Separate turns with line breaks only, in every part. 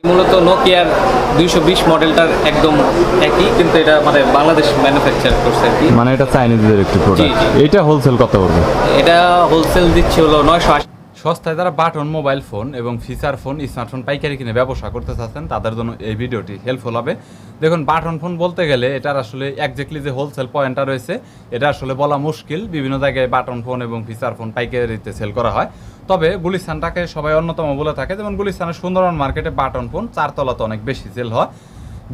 মূলত নোকিয়ার 220 মডেলটার একদম একই, কিন্তু এটা মানে বাংলাদেশ ম্যানুফ্যাকচার করছে আর কি।
মানে এটা চাইনিজদের একটু প্রোডাক্ট। এটা হোলসেল কত পড়বে?
এটা হোলসেল দিচ্ছে হলো 980।
সস্তায় যারা বাটন মোবাইল ফোন এবং ফিচার ফোন স্মার্টফোন পাইকারি কিনে ব্যবসা করতে চাচ্ছেন তাদের জন্য এই ভিডিওটি হেল্পফুল হবে। দেখুন, বাটন ফোন বলতে গেলে এটার আসলে একজ্যাক্টলি যে হোলসেল পয়েন্টটা রয়েছে এটা আসলে বলা মুশকিল। বিভিন্ন জায়গায় বাটন ফোন এবং ফিচার ফোন পাইকারিতে সেল করা হয়, তবে গুলিস্তানটাকে সবাই অন্যতম বলে থাকে। যেমন গুলিস্তানের সুন্দরবন মার্কেটে বাটন ফোন 4 তলাতে অনেক বেশি সেল হয়,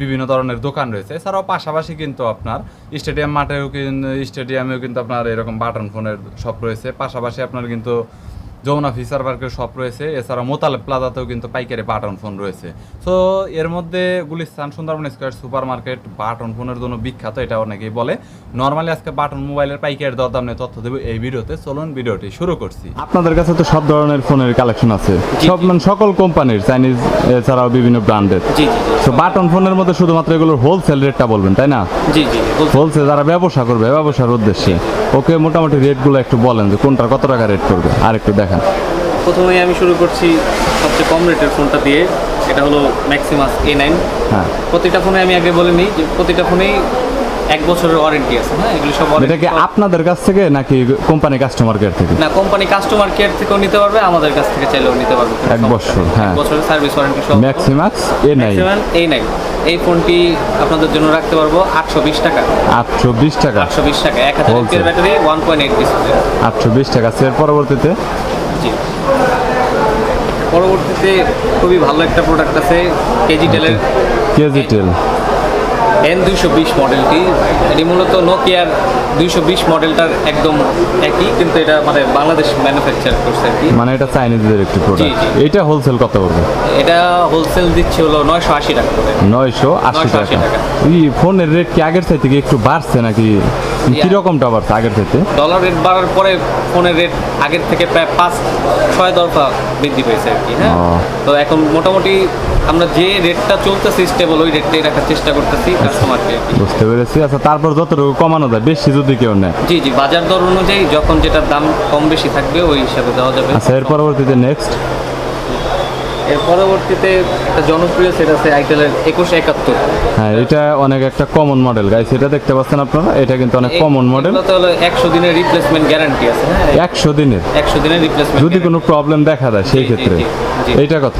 বিভিন্ন ধরনের দোকান রয়েছে। এছাড়াও পাশাপাশি কিন্তু আপনার স্টেডিয়ামেও কিন্তু আপনার এরকম বাটন ফোনের শপ রয়েছে। পাশাপাশি আপনার কিন্তু যমুনা ফিচার পার্কের শপ রয়েছে। এছাড়া মোতালেব প্লাজাতেও কিন্তু পাইকারি বাটন ফোন রয়েছে। সো এর মধ্যে Gulistan Sundarban square super market button ফোনের জন্য বিখ্যাত, এটা অনেকেই বলে। নর্মালি আজকে বাটন মোবাইলের পাইকারি দরদাম নিয়ে তথ্য দেবো এই ভিডিওতে। চলুন ভিডিওটি শুরু করছি। আপনাদের কাছে তো সব ধরনের ফোনের কালেকশন আছে, সব মানে সকল কোম্পানির, চাইনিজ এছাড়াও বিভিন্ন ব্র্যান্ডের।
জি জি।
তো বাটন ফোনের মধ্যে শুধুমাত্র এগুলোর হোলসেল রেটটা বলবেন, তাই না?
জি জি।
হোলসেল যারা ব্যবসা করবে ব্যবসার উদ্দেশ্যে, ওকে মোটামুটি রেটগুলো একটু বলেন যে কোনটা কত টাকা রেট করবে আর একটু দেখান।
প্রথমেই আমি শুরু করছি সবচেয়ে কম রেটের ফোনটা দিয়ে। এটা হলো ম্যাক্সিমাস A9।
হ্যাঁ,
প্রতিটা ফোনে আমি আগে বলে নিই যে প্রতিটা ফোনেই 1 বছরের ওয়ারেন্টি আছে। হ্যাঁ, এগুলো সব
এটা কি আপনাদের কাছ থেকে নাকি কোম্পানি কাস্টমার কেয়ার থেকে?
না, কোম্পানি কাস্টমার কেয়ার থেকেও নিতে পারবে, আমাদের কাছ থেকে চাইলেও নিতে পারবে।
1 বছর, হ্যাঁ,
1 বছরের সার্ভিস ওয়ারেন্টি সহ।
ম্যাক্সিমাক্স A9।
এই ফোনটি আপনাদের জন্য রাখতে পারবো 820 টাকা।
820 টাকা?
820 টাকা, 1000 mAh ব্যাটারি, 1.8 ডিসপ্লে।
820 টাকা। এর পরবর্তীতে?
জি, পরবর্তীতে খুবই ভালো একটা প্রোডাক্ট আছে কেজিটেলের N220 মডেলটি। এটি মূলত নোকিয়ার 220 মডেলটার একদম একই, কিন্তু এটা মানে বাংলাদেশ ম্যানুফ্যাকচার করছে আর কি।
মানে এটা চাইনিজদের একটি প্রোডাক্ট। এটা হোলসেল কত পড়বে?
এটা হোলসেল দিচ্ছে হলো 980 টাকা করে।
980 টাকা। এই ফোনের রেট কি আগের চাইতে কি একটু বাড়ছে নাকি কি রকমটা বাড়ছে আগের চাইতে?
ডলার রেট বাড়ার পরে ফোনের রেট আগের থেকে প্রায় 5-6 দফা বৃদ্ধি পেয়েছে আর কি। হ্যাঁ, তো এখন মোটামুটি আমরা যে রেটটা চলতেছে স্টেবল, ওই রেটটাই রাখার চেষ্টা করতেছি কাস্টমারকে।
বুঝতে পেরেছি। আচ্ছা, তারপর যতটুকু কমানো যায়, বেশি যদি কেউ নেয়?
জি জি, বাজার দর অনুযায়ী যখন যেটার দাম কম বেশি থাকবে ওই হিসাবে দেওয়া যাবে।
আচ্ছা, এর পরবর্তীতে নেক্সট?
এর পরবর্তীতে একটা জনপ্রিয় সেট আছে আইটেলের 2171।
হ্যাঁ, এটা অনেক একটা কমন মডেল গাইস, এটা দেখতে পাচ্ছেন আপনারা, এটা কিন্তু অনেক কমন মডেল।
এটা হলো 100 দিনের রিপ্লেসমেন্ট গ্যারান্টি আছে। হ্যাঁ,
100 দিনের?
100 দিনের রিপ্লেসমেন্ট
যদি কোনো প্রবলেম দেখা দেয় সেই ক্ষেত্রে? এটা কত?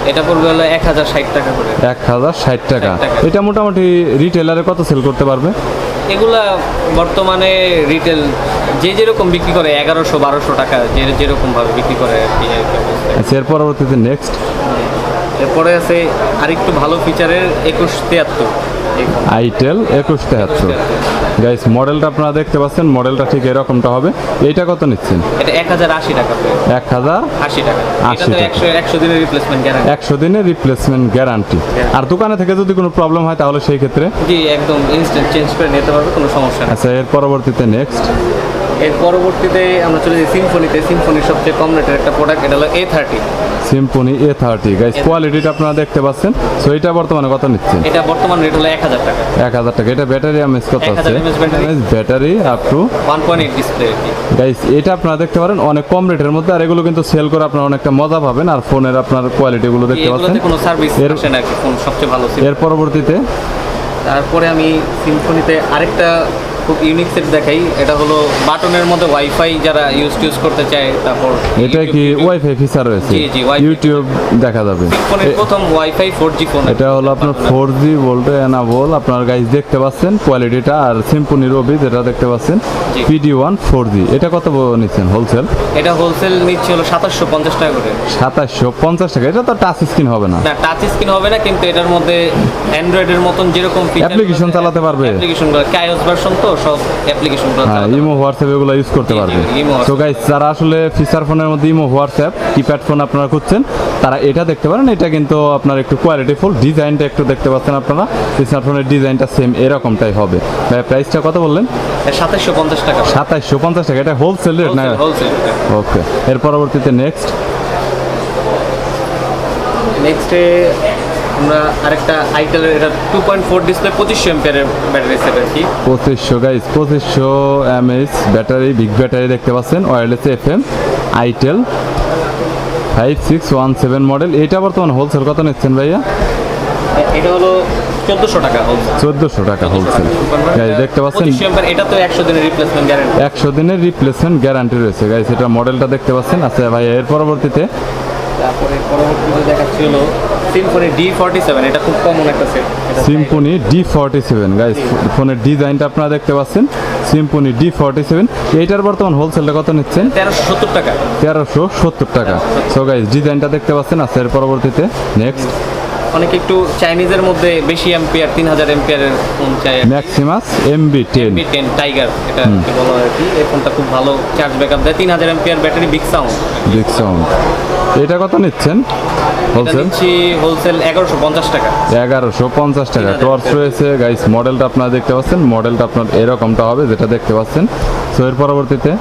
এটা পড়বে হলো 1060 টাকা করে।
1060 টাকা। এটা মোটামুটি রিটেলারে কত সেল করতে পারবে?
এগুলা বর্তমানে রিটেল যে যেরকম বিক্রি করে 1100-1200 টাকা, যেরকম ভাবে বিক্রি করে আর কি।
আচ্ছা, এর পরবর্তীতে নেক্সট?
এরপরে আছে আরেকটু ভালো ফিচারের 2173
আইটেল 2173। গাইস, মডেলটা আপনারা দেখতে পাচ্ছেন, মডেলটা ঠিক এরকমটা হবে। এইটা কত নিচ্ছেন?
এটা 1080 টাকা।
1080
টাকা। এটা তো 100 দিনের রিপ্লেসমেন্ট গ্যারান্টি।
100 দিনের রিপ্লেসমেন্ট গ্যারান্টি। আর দোকানে থেকে যদি কোনো প্রবলেম হয় তাহলে সেই ক্ষেত্রে?
জি, একদম ইনস্ট্যান্ট চেঞ্জ করে নিতে পারবে, কোনো সমস্যা নেই।
আচ্ছা, এর পরবর্তীতে নেক্সট?
এর পরবর্তীতে আমরা চলে যাই সিম্ফনিতে। সিম্ফনির সবচেয়ে কম রেটের একটা প্রোডাক্ট, এটা হলো A30।
Symphony A30। গাইস, কোয়ালিটিটা আপনারা দেখতে পাচ্ছেন। সো এটা বর্তমানে কত নিচ্ছেন?
এটা বর্তমান রেট হলো 1000 টাকা।
1000 টাকা। এটা ব্যাটারি এমএএইচ কত আছে?
1000 mAh
battery up to
1.8 display আর কি।
গাইস, এটা আপনারা দেখতে পারেন অনেক কম রেটের মধ্যে, আর এগুলো কিন্তু সেল করে আপনারা অনেকটা মজা পাবেন। আর ফোনের আপনার কোয়ালিটিগুলো দেখতে পাচ্ছেন,
এগুলোতে কোনো সার্ভিস আসে না আর কি, ফোন সবচেয়ে ভালো।
এর পরবর্তীতে?
তারপরে আমি সিম্ফনিতে আরেকটা খুব ইউনিক সেট দেখাই। এটা হলো বাটনের মধ্যে ওয়াইফাই যারা ইউজ করতে চায়। তারপর
এটা কি ওয়াইফাই ফিচার রয়েছে?
জি জি,
ইউটিউব দেখা যাবে।
সিম্ফনির প্রথম ওয়াইফাই 4G ফোন।
এটা হলো আপনার 4G ভোল্টে এনাবল। আপনার গাইস দেখতে পাচ্ছেন কোয়ালিটিটা। আর সিম্ফনির ওবি যেটা দেখতে পাচ্ছেন PD1 4G। এটা কত নিচ্ছেন হোলসেল?
এটা হোলসেল নিচ্ছে হলো 2750 টাকা করে।
2750 টাকা। এটা তো টাচ স্ক্রিন হবে না?
না, টাচ স্ক্রিন হবে না, কিন্তু এটার মধ্যে অ্যান্ড্রয়েডের মতন যেরকম
অ্যাপ্লিকেশন চালাতে পারবে।
অ্যাপ্লিকেশনগুলো কাইওস ভার্সন তো সব অ্যাপ্লিকেশনগুলো চালাতে
ইমো হোয়াটসঅ্যাপ এগুলো ইউজ করতে পারবে। সো গাইস, যারা আসলে ফিচার ফোনের মধ্যে ইমো হোয়াটসঅ্যাপ কিপ্যাড ফোন আপনারা খুঁজছেন তারা এটা দেখতে পারেন। এটা কিন্তু আপনার একটু কোয়ালিটিফুল, ডিজাইনটা একটু দেখতে পাচ্ছেন আপনারা। ফিচার ফোনের ডিজাইনটা সেম এরকমটাই হবে। প্রাইসটা কত বললেন?
2750 টাকা।
2750 টাকা। এটা হোলসেল রেট না?
হোলসেল।
ওকে, এর পরবর্তীতে নেক্সটে
আমরা আরেকটা আইটেলের, এটা 2.4 ডিসপ্লে 2500 এমপিআর ব্যাটারি সেট আর কি।
2500 guys, 2500 mAh battery, big battery দেখতে পাচ্ছেন। Wireless FM itel 5617 model. এটা বর্তমান হোলসেল কত নিচ্ছেন ভাইয়া?
এটা হলো 1400 টাকা হোলসেল।
1400 টাকা হোলসেল। গাইস দেখতে পাচ্ছেন
25 এম্পিয়ার, এটা তো 100 দিনের রিপ্লেসমেন্ট গ্যারান্টি।
100 দিনের রিপ্লেসমেন্ট গ্যারান্টি রয়েছে গাইস। এটা মডেলটা দেখতে পাচ্ছেন। আচ্ছা ভাইয়া, এর পরবর্তীতে
তারপরে পরবর্তীতে দেখাচ্ছি হলো সিম্ফনি D47, এটা খুব কমন একটা সেট।
সিম্ফনি D47 গাইস, ফোনের ডিজাইনটা আপনারা দেখতে পাচ্ছেন, সিম্ফনি D47। এইটার বর্তমান হোলসেলটা কত নিচ্ছেন?
1370 টাকা।
1370 টাকা। সো গাইস ডিজাইনটা দেখতে পাচ্ছেন। আচ্ছা এর পরবর্তীতে নেক্সট
অনেকে একটু চাইনিজের মধ্যে বেশি এম্পিয়ার 3000 এম্পিয়ারের ফোন চাই।
ম্যাক্সিমাস MB10
MB10 টাইগার, এটা কি বলা হয় আর কি। এই ফোনটা খুব ভালো চার্জ ব্যাকআপ দেয়, 3000 ampere battery, big sound.
Big sound. এটা কত নিচ্ছেন হোলসেল?
নিচ্ছি হোলসেল 1150 টাকা।
1150 টাকা। টর্চ রয়েছে গাইস। মডেলটা আপনারা দেখতে পাচ্ছেন, মডেলটা আপনার এরকমটা হবে যেটা দেখতে পাচ্ছেন। সো এর পরবর্তীতে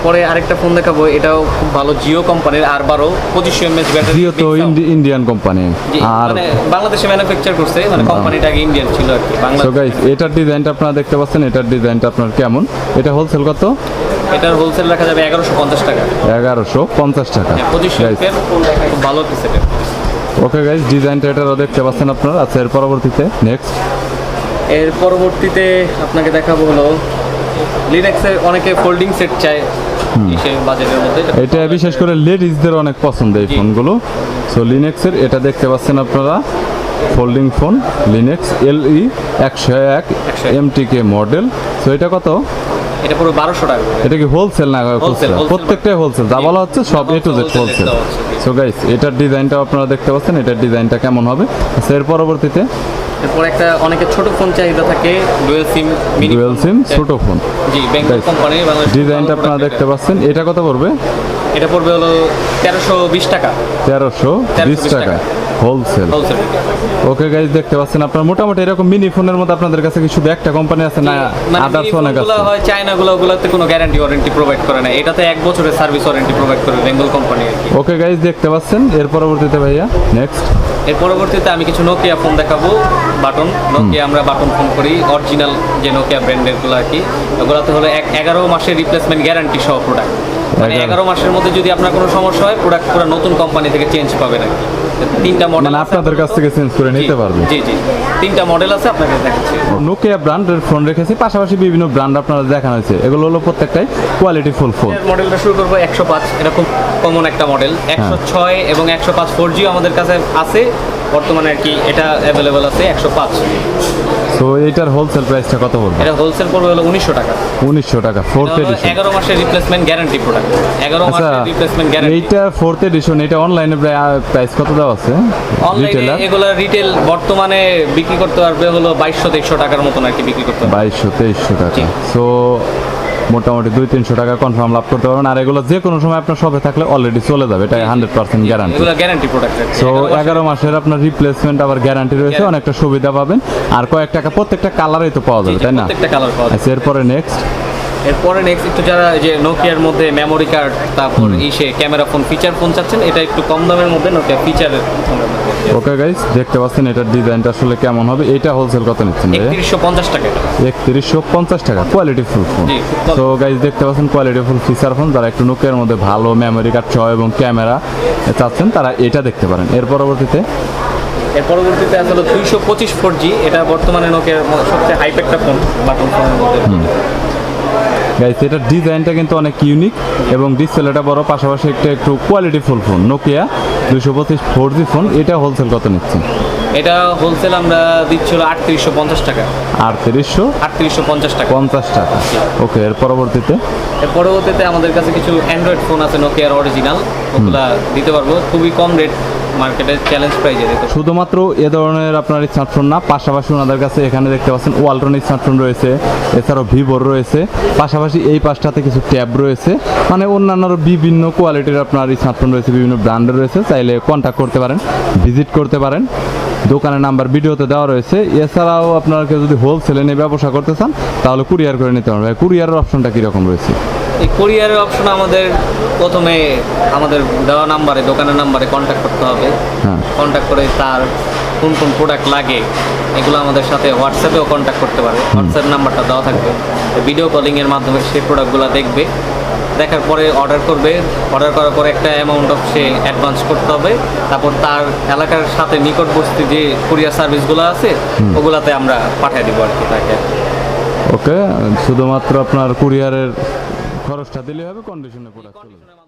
পরে আরেকটা ফোন দেখাবো, এটাও খুব ভালো, জিও কোম্পানির, আর 12 mAh ব্যাটারি।
জিও তো ইন্ডিয়ান কোম্পানি, আর
মানে বাংলাদেশে ম্যানুফ্যাকচার করছে, মানে কোম্পানিটা আগে ইন্ডিয়ান ছিল আর কি।
সো গাইস এটার ডিজাইনটা আপনারা দেখতে পাচ্ছেন, এটার ডিজাইনটা আপনার কেমন? এটা হোলসেল কত?
এটার হোলসেল রাখা যাবে 1150 টাকা।
1150 টাকা।
25 এম্পিয়ার, খুব ভালো একটা সেট।
ওকে গাইস, ডিজাইনটা এটারও দেখতে পাচ্ছেন আপনারা। আচ্ছা এর পরবর্তীতে নেক্সট,
এর পরবর্তীতে আপনাকে দেখাবো হলো লিনাক্সের, অনেকে ফোল্ডিং সেট চায় সেই বাজেটের মধ্যে।
এটা বিশেষ করে লেডিসদের অনেক পছন্দ এই ফোনগুলো। সো লিনাক্সের এটা দেখতে পাচ্ছেন আপনারা, folding phone Linux LE 101 MTK model. So এটা কত?
এটা পুরো 1200 টাকা।
এটা কি হোলসেল না
Wholesale, wholesale
প্রত্যেকটাই হোলসেল যা বলা হচ্ছে সব A to Z wholesale. So guys এটার ডিজাইনটা আপনারা দেখতে পাচ্ছেন, এটার ডিজাইনটা কেমন হবে? আচ্ছা এর পরবর্তীতে
এরপর একটা অনেকে ছোট ফোন চাহিদা থাকে, ডুয়াল সিম,
ডুয়াল সিম ছোট ফোন।
জি, বেঙ্গল কোম্পানির বাংলাদেশ।
ডিজাইনটা আপনারা দেখতে পাচ্ছেন। এটা কত পড়বে?
এটা পড়বে হলো 1320 টাকা।
1320 টাকা হোলসেল।
হোলসেল।
ওকে গাইস দেখতে পাচ্ছেন আপনারা মোটামুটি এরকম মিনি ফোনের মধ্যে আপনাদের কাছে কি শুধু একটা কোম্পানি আছে না আদার্স অনেক আছে?
হয় চায়নাগুলো, ওগুলোতে কোনো গ্যারান্টি ওয়ারেন্টি প্রোভাইড করে না, এটাতে 1 বছরের সার্ভিস ওয়ারেন্টি প্রোভাইড করে বেঙ্গল কোম্পানি আর কি।
ওকে গাইস দেখতে পাচ্ছেন। এর পরবর্তীতে ভাইয়া নেক্সট,
এর পরবর্তীতে আমি কিছু নোকিয়া ফোন দেখাবো, বাটন। নোকিয়া আমরা বাটন ফোন করি, অরিজিনাল যে নোকিয়া ব্র্যান্ডের গুলো আর কি। ওগুলোতে হলো 11 মাসের রিপ্লেসমেন্ট গ্যারান্টি সহ প্রোডাক্ট। মানে 11 মাসের মধ্যে যদি আপনার কোনো সমস্যা হয়, প্রোডাক্ট পুরো নতুন কোম্পানি থেকে চেঞ্জ পাবেন আর কি। 3টা মডেল
মানে আপনাদের কাছ থেকে চেঞ্জ করে নিতে পারবেন।
জি জি, 3টা মডেল আছে, আপনাকে দেখাচ্ছি।
নোকিয়া ব্র্যান্ডের ফোন রেখেছি, পাশাপাশি বিভিন্ন ব্র্যান্ড আপনারা দেখানো হয়েছে। এগুলো হলো প্রত্যেকটাই কোয়ালিটি ফুল ফোন।
মডেলটা শুরু করবো 105, এটা খুব কমন একটা মডেল। 106 এবং 105 4G আমাদের কাছে আছে বর্তমানে আর কি। এটা অ্যাভেলেবল আছে 105।
সো এইটার হোলসেল প্রাইসটা কত পড়বে?
এটা হোলসেল পড়বে হলো 1900 টাকা।
1900 টাকা, 4th এডিশন।
11 মাসের রিপ্লেসমেন্ট গ্যারান্টি প্রোডাক্ট। 11
আচ্ছা
মাসের রিপ্লেসমেন্ট গ্যারান্টি।
এইটা 4th এডিশন, এটা অনলাইনে প্রাইস কত দেওয়া আছে?
অনলাইনে এগুলা রিটেল বর্তমানে বিক্রি করতে পারবে হলো 2200-2300 টাকার মতন আর কি বিক্রি করতে পারবে।
2200-2300 টাকা। সো মোটামুটি 200-300 টাকা কনফার্ম লাভ করতে পারবেন। আর এগুলো যে কোনো সময় আপনার শপে থাকলে অলরেডি চলে যাবে, এটা 100% গ্যারান্টি।
এগুলো গ্যারান্টি প্রোডাক্ট।
সো 11 মাসের আপনার রিপ্লেসমেন্ট আবার গ্যারান্টি রয়েছে, অনেকটা সুবিধা পাবেন। আর কয়েক টাকা প্রত্যেকটা কালারই তো পাওয়া যাবে, তাই না?
প্রত্যেকটা কালার পাওয়া যাবে।
আচ্ছা এরপরে নেক্সট,
এরপরে নেক্সট একটু যারা যে নোকিয়ার মধ্যে মেমোরি কার্ড, তারপর ক্যামেরা ফোন, ফিচার ফোন চাচ্ছেন, এটা একটু কম দামের মধ্যে নোকিয়া ফিচারের ফোন।
ওকে গাইস দেখতে পাচ্ছেন এটার ডিজাইনটা আসলে কেমন হবে। এটা হোলসেল কত নিচ্ছেন?
3150 টাকা।
3150 টাকা, কোয়ালিটি ফুল ফোন। তো গাইস দেখতে পাচ্ছেন কোয়ালিটি ফুল ফিচার ফোন। যারা একটু নোকিয়ার মধ্যে ভালো মেমোরি কার্ড সহ এবং ক্যামেরা চাচ্ছেন তারা এটা দেখতে পারেন। এর পরবর্তীতে
আসলে 225 4G, এটা বর্তমানে নোকিয়ার সবচেয়ে হাইপ একটা ফোন, বাটন ফোনের মধ্যে।
গাইস এটার ডিজাইনটা কিন্তু অনেক ইউনিক এবং ডিসপ্লেটা বড়, পাশাপাশি একটু quality full phone. Nokia 225 4G phone. এটা হোলসেল কত নিচ্ছেন?
এটা হোলসেল আমরা দিচ্ছিল 3850 টাকা।
3850
টাকা।
50 টাকা। ওকে এর পরবর্তীতে
আমাদের কাছে কিছু অ্যান্ড্রয়েড ফোন আছে নোকিয়ার অরিজিনাল, ওগুলা দিতে পারবো খুবই কম রেট, মার্কেটে চ্যালেঞ্জ প্রাইজে দিতে।
শুধুমাত্র এ ধরনের আপনার স্মার্টফোন না, পাশাপাশি ওনাদের কাছে এখানে দেখতে পাচ্ছেন ওয়ালটন স্মার্টফোন রয়েছে, এছাড়াও ভিভোর রয়েছে, পাশাপাশি এই পাশটাতে কিছু ট্যাব রয়েছে, মানে অন্যান্য বিভিন্ন কোয়ালিটির আপনার স্মার্টফোন রয়েছে, বিভিন্ন ব্র্যান্ডের রয়েছে। চাইলে কন্ট্যাক্ট করতে পারেন, ভিজিট করতে পারেন। দোকানের নাম্বার ভিডিওতে দেওয়া রয়েছে। এছাড়াও আপনারা কেউ যদি হোলসেলে নিয়ে ব্যবসা করতে চান তাহলে কুরিয়ার করে নিতে পারবেন। কুরিয়ারের অপশনটা কীরকম রয়েছে?
এই কুরিয়ারের অপশন আমাদের প্রথমে আমাদের দেওয়া নাম্বারে, দোকানের নাম্বারে কন্ট্যাক্ট করতে হবে।
হ্যাঁ,
কন্ট্যাক্ট করে তার কোন কোন প্রোডাক্ট লাগে এগুলো আমাদের সাথে হোয়াটসঅ্যাপেও কন্ট্যাক্ট করতে পারে। হোয়াটসঅ্যাপ নাম্বারটা দেওয়া থাকবে, ভিডিও কলিংয়ের মাধ্যমে সেই প্রোডাক্টগুলো দেখবে, দেখার পরে অর্ডার করবে, অর্ডার করার পরে একটা অ্যামাউন্ট অফ সে অ্যাডভান্স করতে হবে, তারপর তার এলাকার সাথে নিকটবর্তী যে কুরিয়ার সার্ভিসগুলো আছে ওগুলাতে আমরা পাঠিয়ে দিব আর কি তাকে।
ওকে, শুধুমাত্র আপনার কুরিয়ারের খরচটা দিলে হবে, কন্ডিশনে প্রোডাক্ট চলে যাবে।